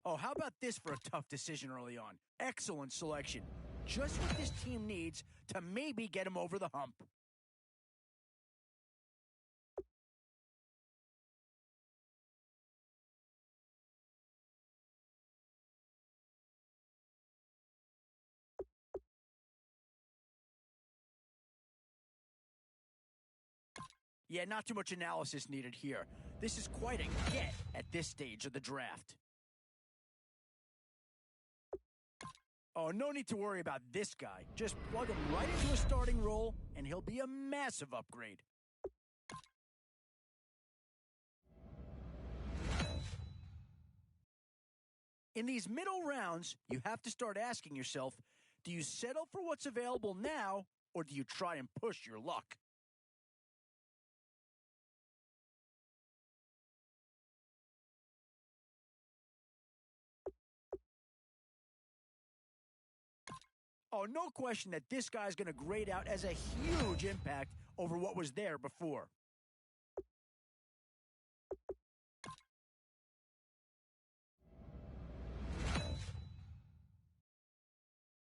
Oh, how about this for a tough decision early on? Excellent selection. Just what this team needs to maybe get him over the hump. Yeah, not too much analysis needed here. This is quite a get at this stage of the draft. Oh, no need to worry about this guy. Just plug him right into a starting role, and he'll be a massive upgrade. In these middle rounds, you have to start asking yourself, do you settle for what's available now, or do you try and push your luck? Oh, no question that this guy's going to grade out as a huge impact over what was there before.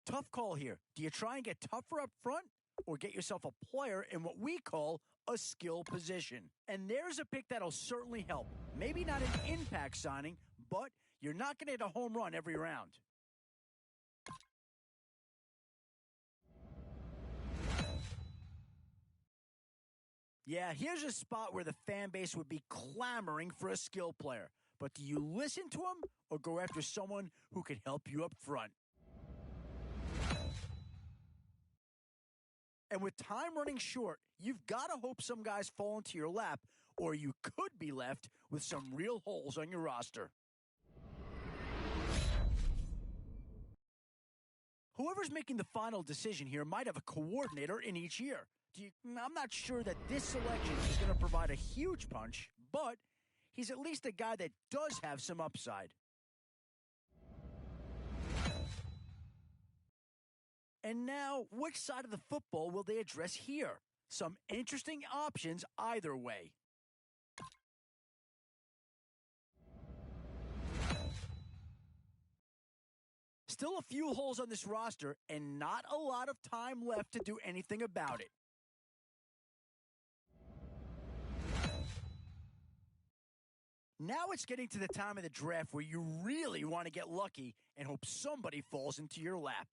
Tough call here. Do you try and get tougher up front or get yourself a player in what we call a skill position? And there's a pick that'll certainly help. Maybe not an impact signing, but you're not going to hit a home run every round. Yeah, here's a spot where the fan base would be clamoring for a skill player. But do you listen to him or go after someone who can help you up front? And with time running short, you've got to hope some guys fall into your lap, or you could be left with some real holes on your roster. Whoever's making the final decision here might have a coordinator in each year. I'm not sure that this selection is going to provide a huge punch, but he's at least a guy that does have some upside. And now, which side of the football will they address here? Some interesting options either way. Still a few holes on this roster and not a lot of time left to do anything about it. Now it's getting to the time of the draft where you really want to get lucky and hope somebody falls into your lap.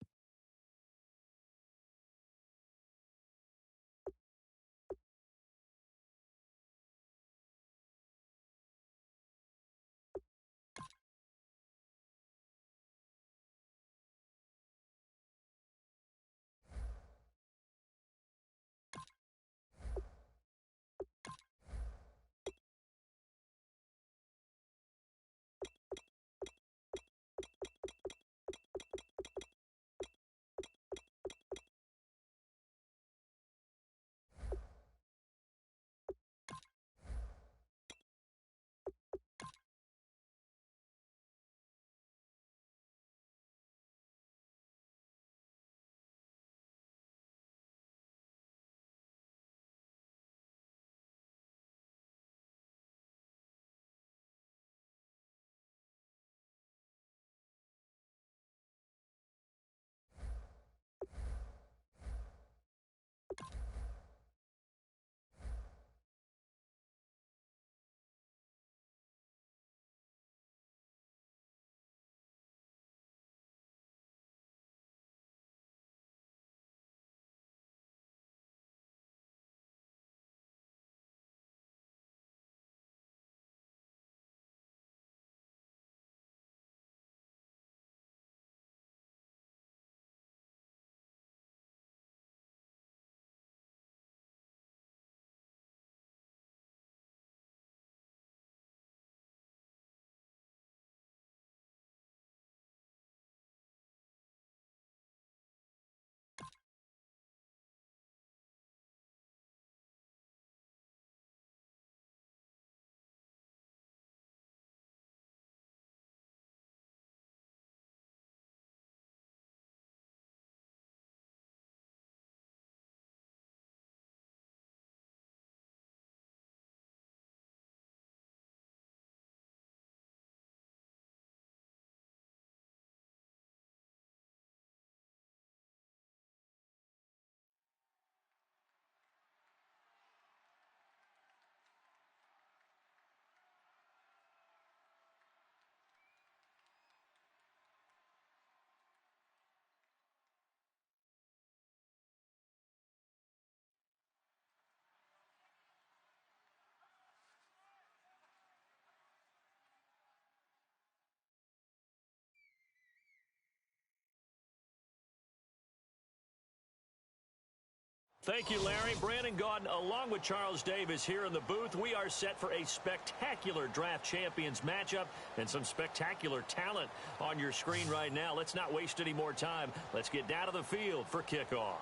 Thank you, Larry. Brandon Gaudin, along with Charles Davis here in the booth. We are set for a spectacular draft champions matchup and some spectacular talent on your screen right now. Let's not waste any more time. Let's get down to the field for kickoff.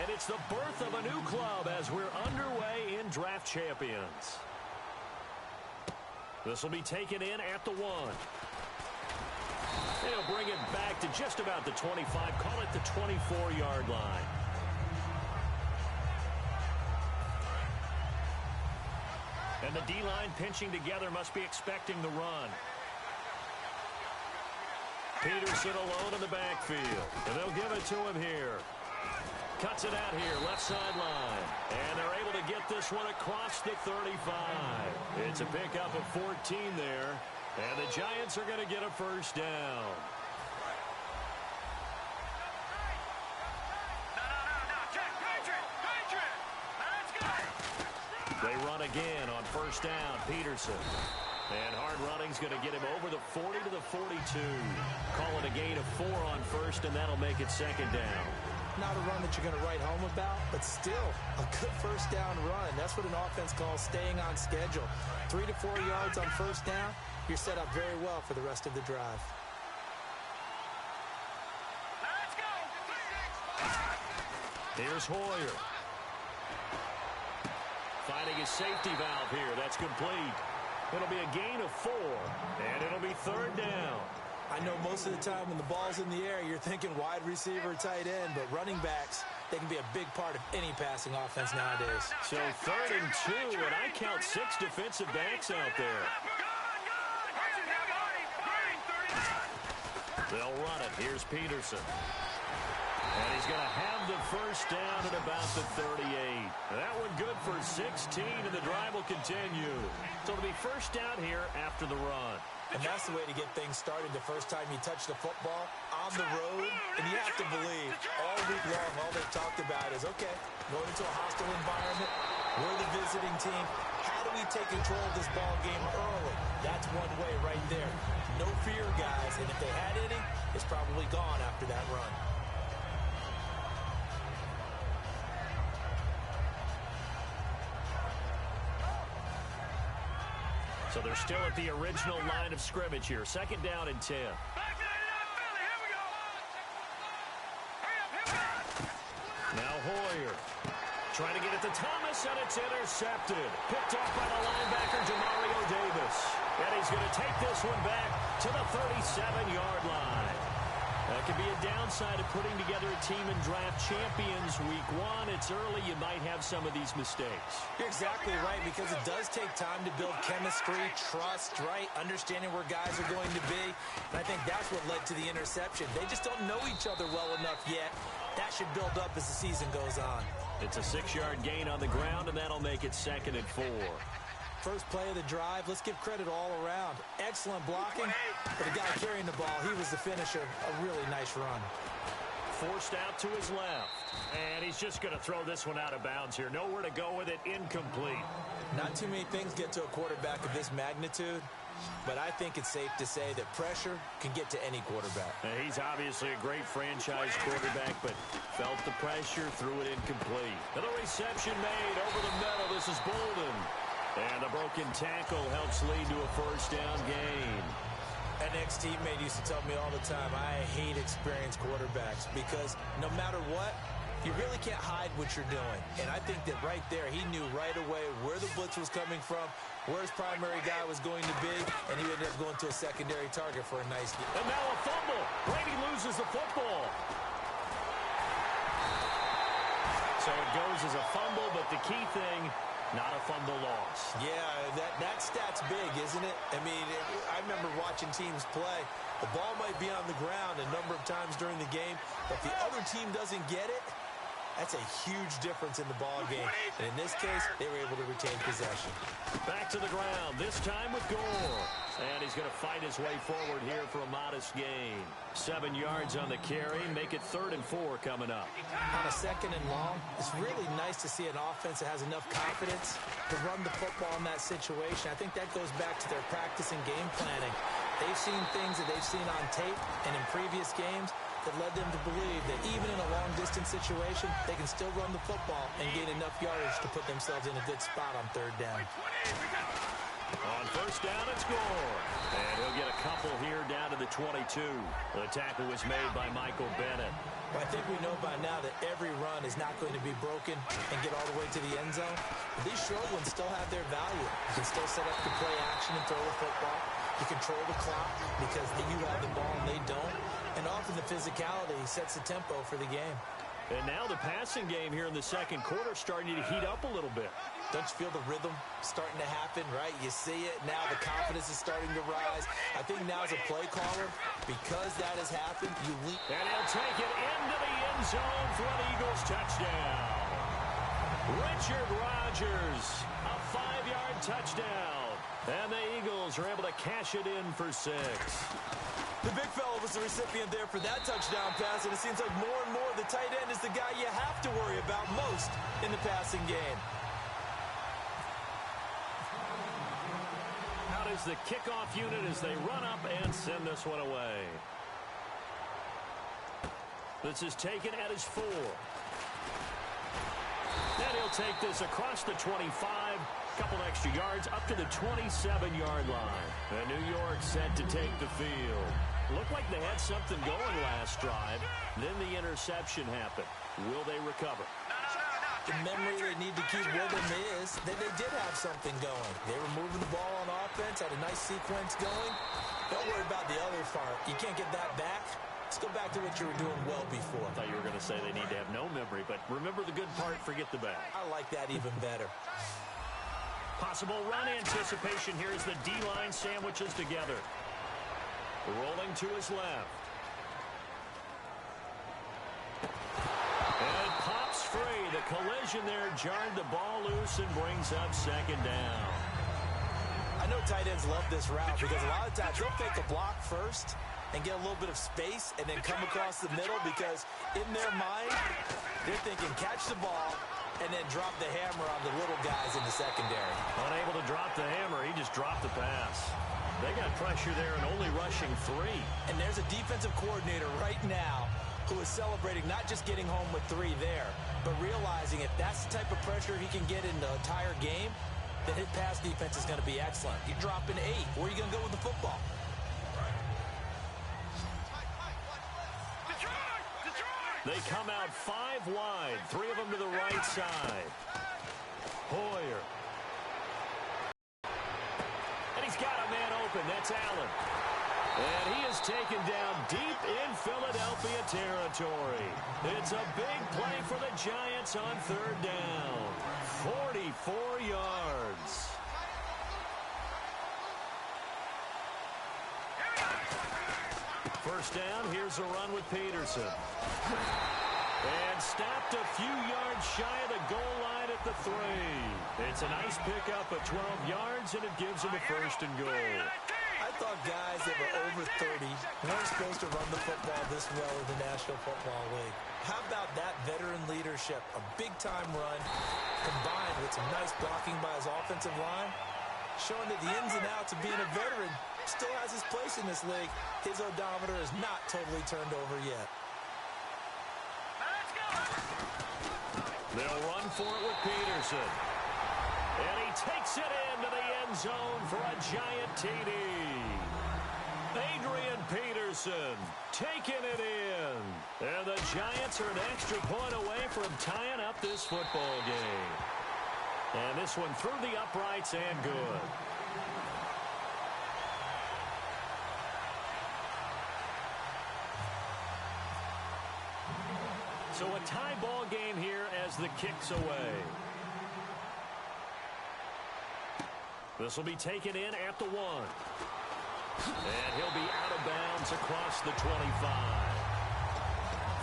And it's the birth of a new club as we're underway in draft champions. This will be taken in at the 1. They'll bring it back to just about the 25. Call it the 24-yard line. And the D-line pinching together must be expecting the run. Peterson alone in the backfield. And they'll give it to him here. Cuts it out here, left sideline. And they're able to get this one across the 35. It's a pickup of 14 there. And the Giants are going to get a first down. They run again on first down, Peterson. And hard running's going to get him over the 40 to the 42. Call it a gain of 4 on first, and that'll make it second down. Not a run that you're going to write home about, but still a good first down run. That's what an offense calls staying on schedule. 3 to 4 yards on first down, you're set up very well for the rest of the drive. Let's go. Here's Hoyer. Finding his safety valve here. That's complete. It'll be a gain of 4, and it'll be third down. I know most of the time when the ball's in the air, you're thinking wide receiver, tight end, but running backs, they can be a big part of any passing offense nowadays. So 3rd and 2, and I count 6 defensive backs out there. They'll run it. Here's Peterson. And he's going to have the first down at about the 38. That one good for 16, and the drive will continue. So it'll be first down here after the run. And that's the way to get things started the first time you touch the football on the road. And you have to believe all week long, all they've talked about is, okay, going into a hostile environment, we're the visiting team. How do we take control of this ball game early? That's one way right there. No fear, guys. And if they had any, it's probably gone after that run. So they're still at the original line of scrimmage here. Second down and 10. Now Hoyer trying to get it to Thomas, and it's intercepted. Picked off by the linebacker, Demario Davis. And he's going to take this one back to the 37-yard line. That could be a downside of putting together a team in draft champions week 1. It's early. You might have some of these mistakes. You're exactly right, because it does take time to build chemistry, trust, right? Understanding where guys are going to be. And I think that's what led to the interception. They just don't know each other well enough yet. That should build up as the season goes on. It's a 6-yard gain on the ground, and that'll make it 2nd and 4. First play of the drive, let's give credit all around. Excellent blocking, but the guy carrying the ball, he was the finisher. A really nice run. Forced out to his left. And he's just going to throw this one out of bounds here. Nowhere to go with it. Incomplete. Not too many things get to a quarterback of this magnitude, but I think it's safe to say that pressure can get to any quarterback. Now, he's obviously a great franchise quarterback, but felt the pressure, threw it incomplete. And the reception made over the middle. This is Bolden. And the broken tackle helps lead to a first down gain. An ex-teammate used to tell me all the time, I hate experienced quarterbacks because no matter what, you really can't hide what you're doing. And I think that right there, he knew right away where the blitz was coming from, where his primary guy was going to be, and he ended up going to a secondary target for a nice game. And now a fumble. Brady loses the football. So it goes as a fumble, but the key thing, not a fumble loss. Yeah, that stat's big, isn't it? I mean, I remember watching teams play. The ball might be on the ground a number of times during the game, but if the other team doesn't get it, That's a huge difference in the ball game. And in this case, they were able to retain possession. Back to the ground, this time with Gore. And he's going to fight his way forward here for a modest gain. 7 yards on the carry. Make it 3rd and 4 coming up. On a 2nd and long, it's really nice to see an offense that has enough confidence to run the football in that situation. I think that goes back to their practice and game planning. They've seen things that they've seen on tape and in previous games that led them to believe that even in a long-distance situation, they can still run the football and gain enough yardage to put themselves in a good spot on 3rd down. On 1st down, it's Gore. And he'll get a couple here down to the 22. The tackle was made by Michael Bennett. Well, I think we know by now that every run is not going to be broken and get all the way to the end zone. But these short ones still have their value. You can still set up the play action and throw the football. You control the clock because you have the ball and they don't. And often the physicality sets the tempo for the game. And now the passing game here in the 2nd quarter starting to heat up a little bit. Don't you feel the rhythm starting to happen, right? You see it. Now the confidence is starting to rise. I think now as a play caller, because that has happened, you leap. And he'll take it into the end zone for an Eagles touchdown. Richard Rodgers, a 5-yard touchdown. And the Eagles are able to cash it in for 6. The big fella was the recipient there for that touchdown pass, and it seems like more and more the tight end is the guy you have to worry about most in the passing game. Out is the kickoff unit as they run up and send this one away. This is taken at his 4. Then he'll take this across the 25. Couple extra yards up to the 27-yard line. And New York set to take the field. Looked like they had something going last drive. Then the interception happened. Will they recover? The memory they need to keep with them is that they did have something going. They were moving the ball on offense, had a nice sequence going. Don't worry about the other part. You can't get that back. Let's go back to what you were doing well before. I thought you were going to say they need to have no memory, but remember the good part, forget the bad. I like that even better. Possible run anticipation here as the D-line sandwiches together. Rolling to his left. And pops free. The collision there jarred the ball loose and brings up 2nd down. I know tight ends love this route because a lot of times they'll fake a block first and get a little bit of space and then come across the middle because in their mind, they're thinking catch the ball and then drop the hammer on the little guys in the secondary. Unable to drop the hammer, he just dropped the pass. They got pressure there and only rushing 3. And there's a defensive coordinator right now who is celebrating not just getting home with 3 there, but realizing if that's the type of pressure he can get in the entire game, then his pass defense is going to be excellent. You're dropping 8. Where are you going to go with the football? They come out 5 wide, 3 of them to the right side. Hoyer. And he's got a man open. That's Allen. And he is taken down deep in Philadelphia territory. It's a big play for the Giants on 3rd down. 44 yards. First down, here's a run with Peterson. And stopped a few yards shy of the goal line at the 3. It's a nice pickup of 12 yards, and it gives him a 1st and goal. I thought guys that were over 30 weren't supposed to run the football this well in the National Football League. How about that veteran leadership? A big-time run combined with some nice blocking by his offensive line, showing that the ins and outs of being a veteran still has his place in this league. His odometer is not totally turned over yet. They'll run for it with Peterson. And he takes it into the end zone for a giant TD. Adrian Peterson taking it in. And the Giants are an extra point away from tying up this football game. And this one through the uprights and good. So a tie ball game here as the kick's away. This will be taken in at the 1. And he'll be out of bounds across the 25.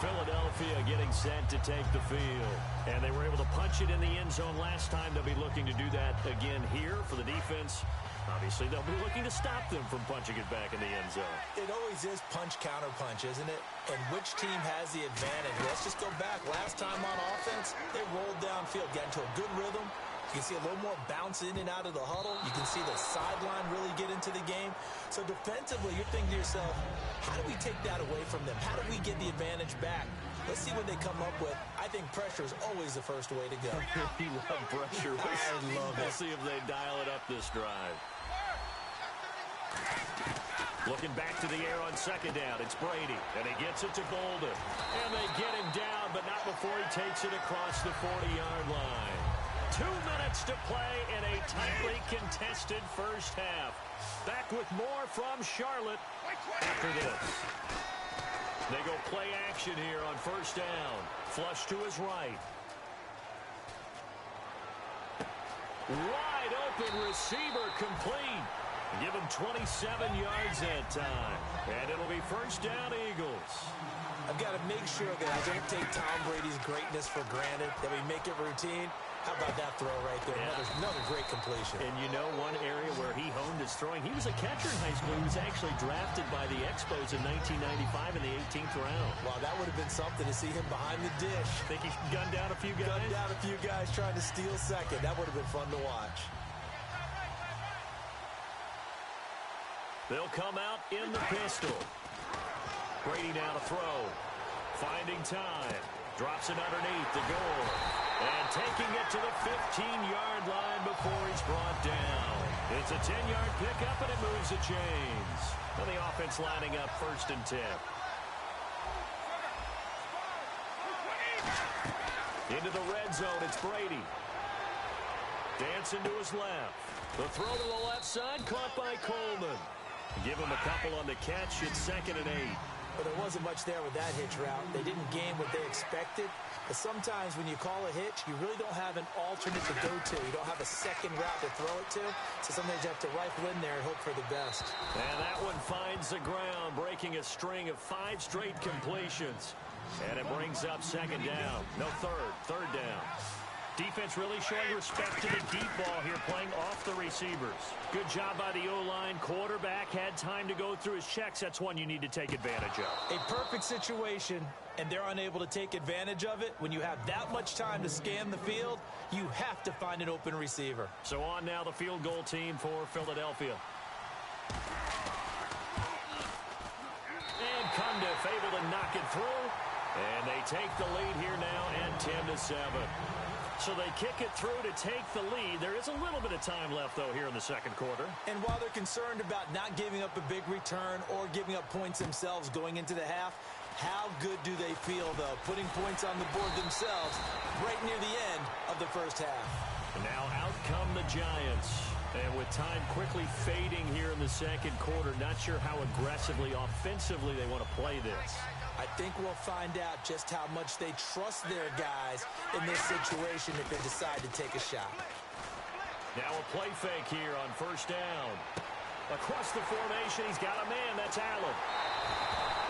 Philadelphia getting set to take the field. And they were able to punch it in the end zone last time. They'll be looking to do that again here for the defense. Obviously, they'll be looking to stop them from punching it back in the end zone. It always is punch-counter-punch, isn't it? And which team has the advantage? Let's just go back. Last time on offense, they rolled downfield, got into a good rhythm. You can see a little more bounce in and out of the huddle. You can see the sideline really get into the game. So defensively, you're thinking to yourself, how do we take that away from them? How do we get the advantage back? Let's see what they come up with. I think pressure is always the first way to go. You love pressure. I love it. We'll see if they dial it up this drive. Looking back to the air on second down. It's Brady, and he gets it to Golden. And they get him down, but not before he takes it across the 40-yard line. 2 minutes to play in a tightly contested first half. Back with more from Charlotte after this. They go play action here on first down. Flush to his right. Wide open receiver complete. Give him 27 yards that time. And it'll be first down Eagles. I've got to make sure that I don't take Tom Brady's greatness for granted, that we make it routine. How about that throw right there? Yeah. Another great completion. And you know one area where he honed his throwing? He was a catcher in high school. He was actually drafted by the Expos in 1995 in the 18th round. Wow, that would have been something to see him behind the dish. Think he gunned down a few guys? Gunned down a few guys trying to steal second. That would have been fun to watch. They'll come out in the pistol. Brady now to throw. Finding time. Drops it underneath the goal. And taking it to the 15-yard line before he's brought down. It's a 10-yard pickup, and it moves the chains. And the offense lining up 1st and 10. Into the red zone, it's Brady. Dancing to his left. The throw to the left side, caught by Coleman. Give him a couple on the catch. It's 2nd and 8. But there wasn't much there with that hitch route. They didn't gain what they expected. But sometimes when you call a hitch, you really don't have an alternate to go to. You don't have a second route to throw it to. So sometimes you have to rifle in there and hope for the best. And that one finds the ground, breaking a string of 5 straight completions. And it brings up 2nd down. No, third down. Defense really showing respect to the deep ball here, playing off the receivers. Good job by the O-line. Quarterback had time to go through his checks. That's one you need to take advantage of. A perfect situation, and they're unable to take advantage of it. When you have that much time to scan the field, you have to find an open receiver. So on now the field goal team for Philadelphia. And Cundiff able to knock it through. And they take the lead here now at 10-7. So they kick it through to take the lead. There is a little bit of time left, though, here in the second quarter. And while they're concerned about not giving up a big return or giving up points themselves going into the half, how good do they feel, though, putting points on the board themselves right near the end of the first half? And now out come the Giants. And with time quickly fading here in the second quarter, not sure how aggressively, offensively they want to play this. I think we'll find out just how much they trust their guys in this situation if they decide to take a shot. Now a play fake here on first down. Across the formation, he's got a man. That's Allen.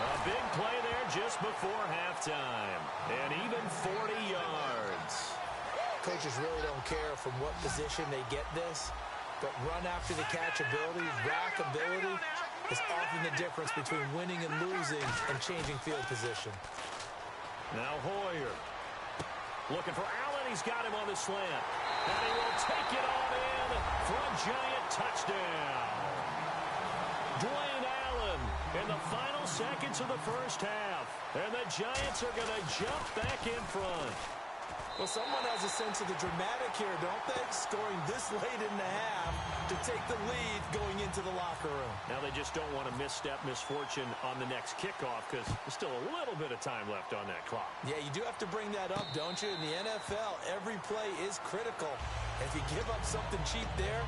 A big play there just before halftime. And even 40 yards. Coaches really don't care from what position they get this, but run after the catch ability, rack ability, is often the difference between winning and losing and changing field position. Now Hoyer. Looking for Allen. He's got him on the slant. And he will take it on in for a Giant touchdown. Dwayne Allen in the final seconds of the first half. And the Giants are going to jump back in front. Well, someone has a sense of the dramatic here, don't they? Scoring this late in the half to take the lead going into the locker room. Now they just don't want to misfortune on the next kickoff because there's still a little bit of time left on that clock. Yeah, you do have to bring that up, don't you? In the NFL, every play is critical. If you give up something cheap there,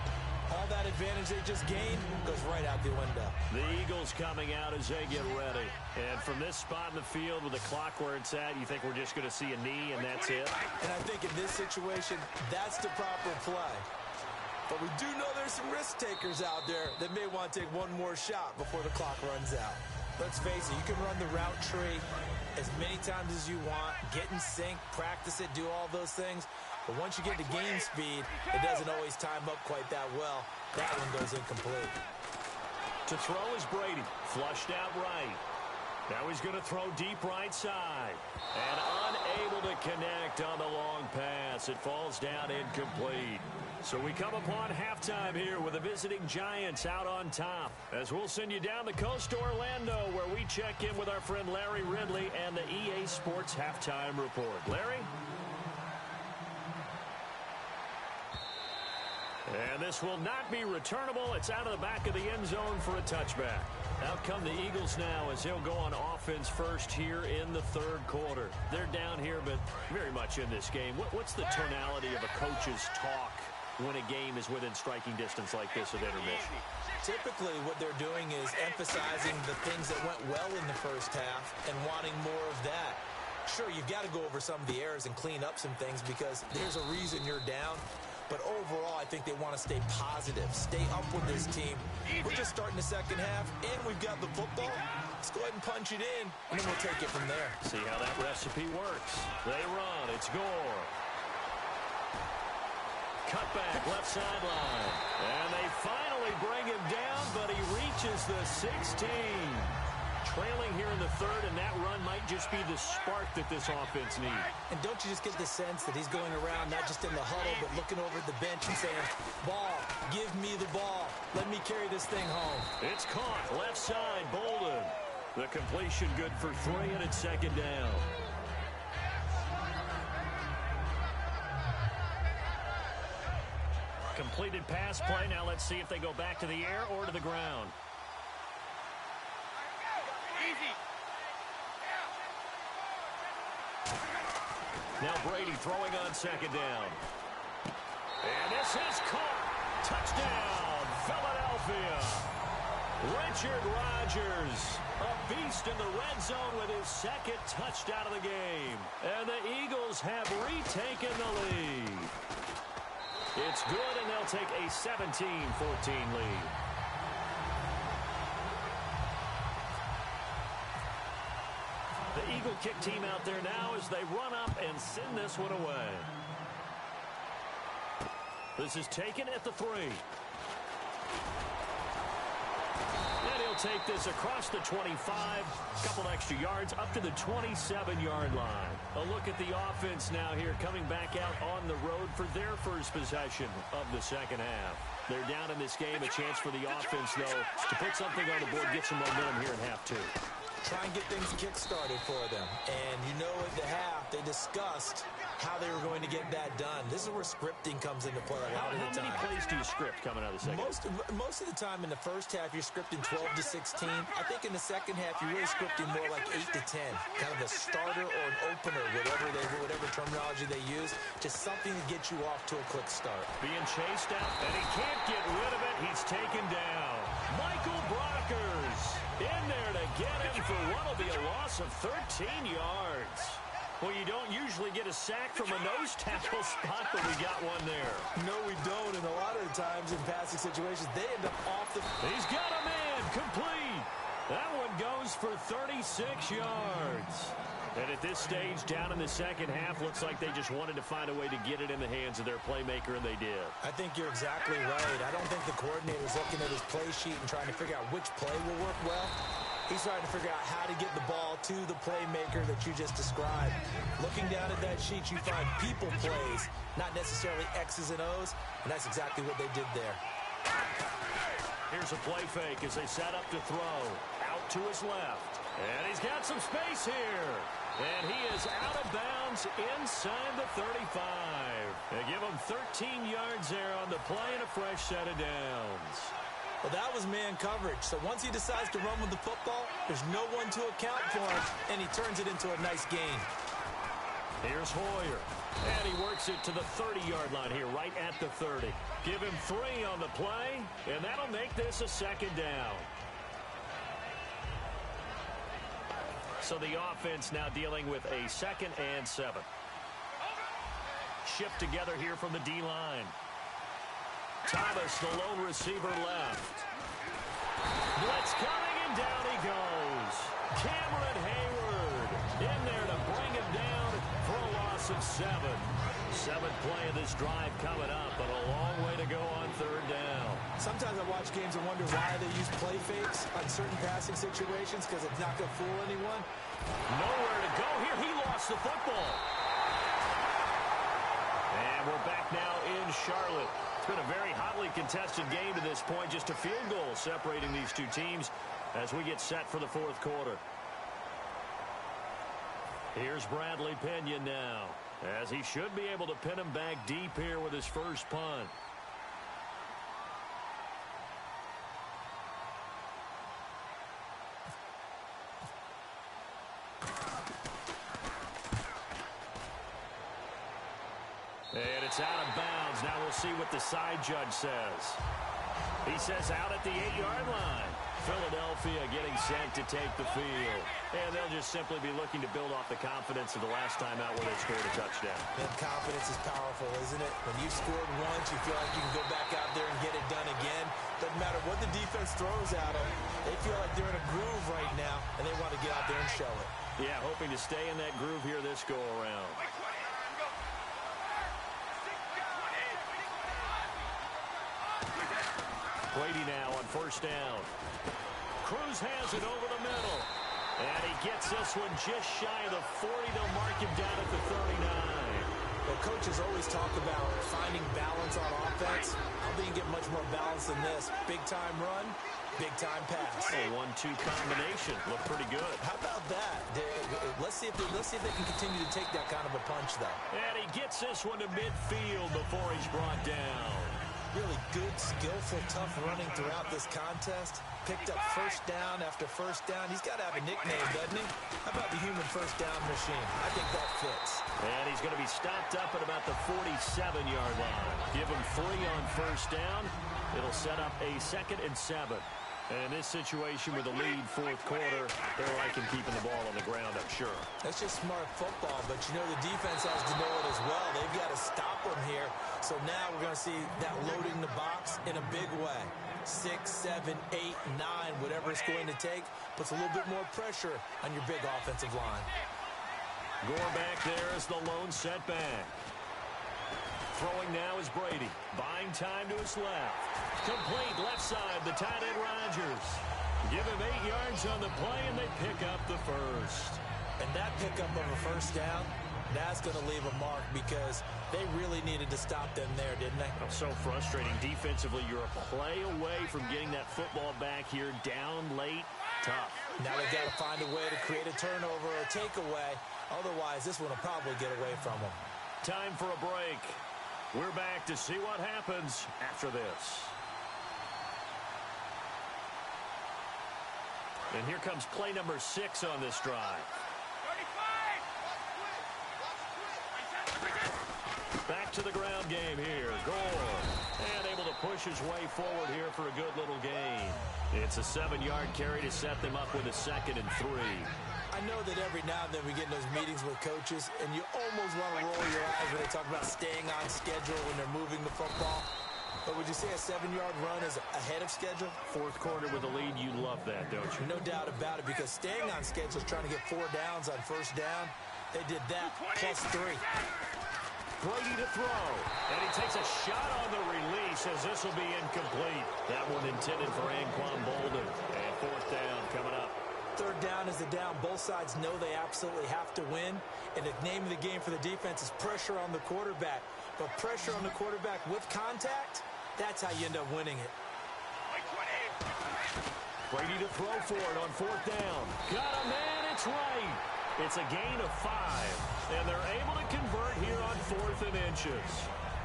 all that advantage they just gained goes right out the window. The Eagles coming out as they get ready. And from this spot in the field with the clock where it's at, you think we're just going to see a knee and that's it? And I think in this situation, that's the proper play. But we do know there's some risk takers out there that may want to take one more shot before the clock runs out. Let's face it, you can run the route tree as many times as you want, get in sync, practice it, do all those things. But once you get to game speed, it doesn't always time up quite that well. That one goes incomplete. To throw is Brady. Flushed out right. Now he's going to throw deep right side. And unable to connect on the long pass. It falls down incomplete. So we come upon halftime here with the visiting Giants out on top. As we'll send you down the coast to Orlando, where we check in with our friend Larry Ridley and the EA Sports Halftime Report. Larry? And this will not be returnable. It's out of the back of the end zone for a touchback. Out come the Eagles now as he'll go on offense first here in the third quarter. They're down here, but very much in this game. What's the tonality of a coach's talk when a game is within striking distance like this at intermission? Typically, what they're doing is emphasizing the things that went well in the first half and wanting more of that. Sure, you've got to go over some of the errors and clean up some things because there's a reason you're down. But overall, I think they want to stay positive, stay up with this team. We're just starting the second half, and we've got the football. Let's go ahead and punch it in, and then we'll take it from there. See how that recipe works. They run. It's Gore. Cut back, left sideline. And they finally bring him down, but he reaches the 16. Trailing here in the third, and that run might just be the spark that this offense needs. And don't you just get the sense that he's going around, not just in the huddle, but looking over at the bench and saying, ball, give me the ball. Let me carry this thing home. It's caught, left side, Bolden. The completion good for 3, and it's second down. Completed pass play. Now let's see if they go back to the air or to the ground. Now Brady throwing on second down. And this is caught. Touchdown, Philadelphia. Richard Rodgers, a beast in the red zone with his second touchdown of the game. And the Eagles have retaken the lead. It's good, and they'll take a 17-14 lead. The Eagle kick team out there now as they run up and send this one away. This is taken at the 3. And he'll take this across the 25, a couple extra yards up to the 27-yard line. A look at the offense now here coming back out on the road for their first possession of the second half. They're down in this game. A chance for the offense, though, to put something on the board, get some momentum here in half 2. Try and get things kick-started for them. And you know at the half, they discussed how they were going to get that done. This is where scripting comes into play a lot of the time. How many plays do you script coming out of the second? Most of the time in the first half, you're scripting 12 to 16. I think in the second half, you're really scripting more like 8 to 10. Kind of a starter or an opener, whatever terminology they use. Just something to get you off to a quick start. Being chased out, and he can't get rid of it. He's taken down. Michael Brockers in there to get him for what will be a loss of 13 yards. Well, you don't usually get a sack from a nose tackle spot, but we got one there. No, we don't. And a lot of the times in passing situations, they end up off the... He's got a man complete. That one goes for 36 yards. And at this stage, down in the second half, looks like they just wanted to find a way to get it in the hands of their playmaker, and they did. I think you're exactly right. I don't think the coordinator's looking at his play sheet and trying to figure out which play will work well. He's trying to figure out how to get the ball to the playmaker that you just described. Looking down at that sheet, you find people plays, not necessarily X's and O's, and that's exactly what they did there. Here's a play fake as they set up to throw. Out to his left. And he's got some space here. And he is out of bounds inside the 35. They give him 13 yards there on the play and a fresh set of downs. Well, that was man coverage. So once he decides to run with the football, there's no one to account for him, and he turns it into a nice gain. Here's Hoyer. And he works it to the 30-yard line here, right at the 30. Give him 3 on the play, and that'll make this a second down. So the offense now dealing with a 2nd and 7. Shift together here from the D-line. Thomas, the lone receiver left. Blitz coming, and down he goes. Cameron Hayward in there to bring him down for a loss of 7. 7th play of this drive coming up, but a long way to go on 3rd down. Sometimes I watch games and wonder why they use play fakes on certain passing situations, because it's not going to fool anyone. Nowhere to go here. He lost the football. And we're back now in Charlotte. It's been a very hotly contested game to this point. Just a field goal separating these two teams as we get set for the 4th quarter. Here's Bradley Pinion now, as he should be able to pin him back deep here with his first punt. And it's out of bounds. Now we'll see what the side judge says. He says out at the 8-yard line. Philadelphia getting set to take the field. And they'll just simply be looking to build off the confidence of the last time out where they scored a touchdown. And confidence is powerful, isn't it? When you scored once, you feel like you can go back out there and get it done again. Doesn't matter what the defense throws at them. They feel like they're in a groove right now, and they want to get out there and show it. Yeah, hoping to stay in that groove here this go-around. Brady now on 1st down. Cruz has it over the middle. And he gets this one just shy of the 40. They'll mark him down at the 39. Well, coaches always talk about finding balance on offense. I don't think you get much more balance than this. Big-time run, big-time pass. A 1-2 combination. Looked pretty good. How about that? Let's see if they can continue to take that kind of a punch, though. And he gets this one to midfield before he's brought down. Really good, skillful, tough running throughout this contest. Picked up 1st down after 1st down. He's got to have a nickname, doesn't he? How about the human 1st down machine? I think that fits. And he's going to be stopped up at about the 47-yard line. Give him 3 on 1st down. It'll set up a 2nd and 7. And in this situation with a lead 4th quarter, they're liking keeping the ball on the ground, I'm sure. That's just smart football, but you know the defense has to know it as well. They've got to stop them here. So now we're going to see that loading the box in a big way. 6, 7, 8, 9, whatever it's going to take, puts a little bit more pressure on your big offensive line. Gore back there is the lone setback. Throwing now is Brady. Buying time to his left. Complete left side, the tight end Rodgers. Give him 8 yards on the play, and they pick up the 1st. And that pickup of a 1st down, that's going to leave a mark because they really needed to stop them there, didn't they? Oh, so frustrating. Defensively, you're a play away from getting that football back here down late. Tough. Now they've got to find a way to create a turnover or a takeaway. Otherwise, this one will probably get away from them. Time for a break. We're back to see what happens after this. And here comes play number 6 on this drive. Back to the ground game here. Gore. And able to push his way forward here for a good little gain. It's a 7-yard carry to set them up with a 2nd and 3. I know that every now and then we get in those meetings with coaches, and you almost want to roll your eyes when they talk about staying on schedule when they're moving the football. But would you say a 7-yard run is ahead of schedule? 4th quarter with a lead, you love that, don't you? No doubt about it, because staying on schedule is trying to get 4 downs on 1st down. They did that plus 3. Brady to throw. And he takes a shot on the release as this will be incomplete. That one intended for Anquan Bolden. And 4th down coming up. 3rd down is the down. Both sides know they absolutely have to win. And the name of the game for the defense is pressure on the quarterback. But pressure on the quarterback with contact, that's how you end up winning it. Brady to throw for it on 4th down. Got a man, it's right. It's a gain of 5. And they're able to convert here on 4th and inches.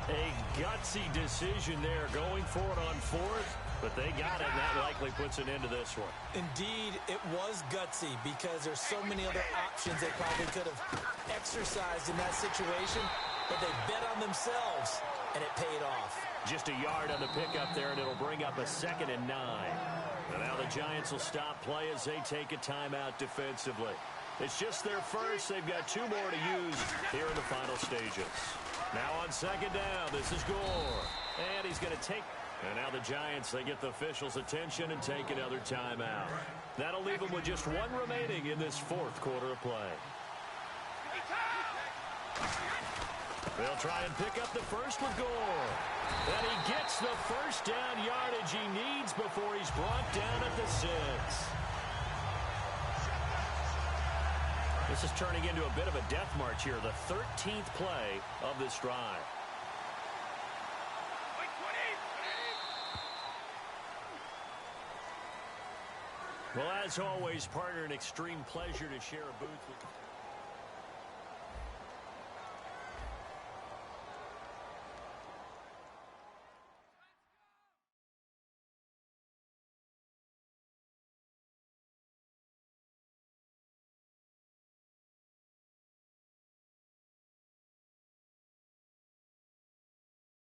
A gutsy decision there going for it on 4th. But they got it, and that likely puts an end to this one. Indeed, it was gutsy because there's so many other options they probably could have exercised in that situation, but they bet on themselves, and it paid off. Just a yard on the pickup there, and it'll bring up a 2nd and 9. And now the Giants will stop play as they take a timeout defensively. It's just their first. They've got 2 more to use here in the final stages. Now on 2nd down, this is Gore. And he's going to take And now the Giants, they get the officials' attention and take another timeout. That'll leave them with just one remaining in this fourth quarter of play. They'll try and pick up the first with Gore. And he gets the first down yardage he needs before he's brought down at the 6. This is turning into a bit of a death march here, the 13th play of this drive. Well, as always, partner, an extreme pleasure to share a booth with you.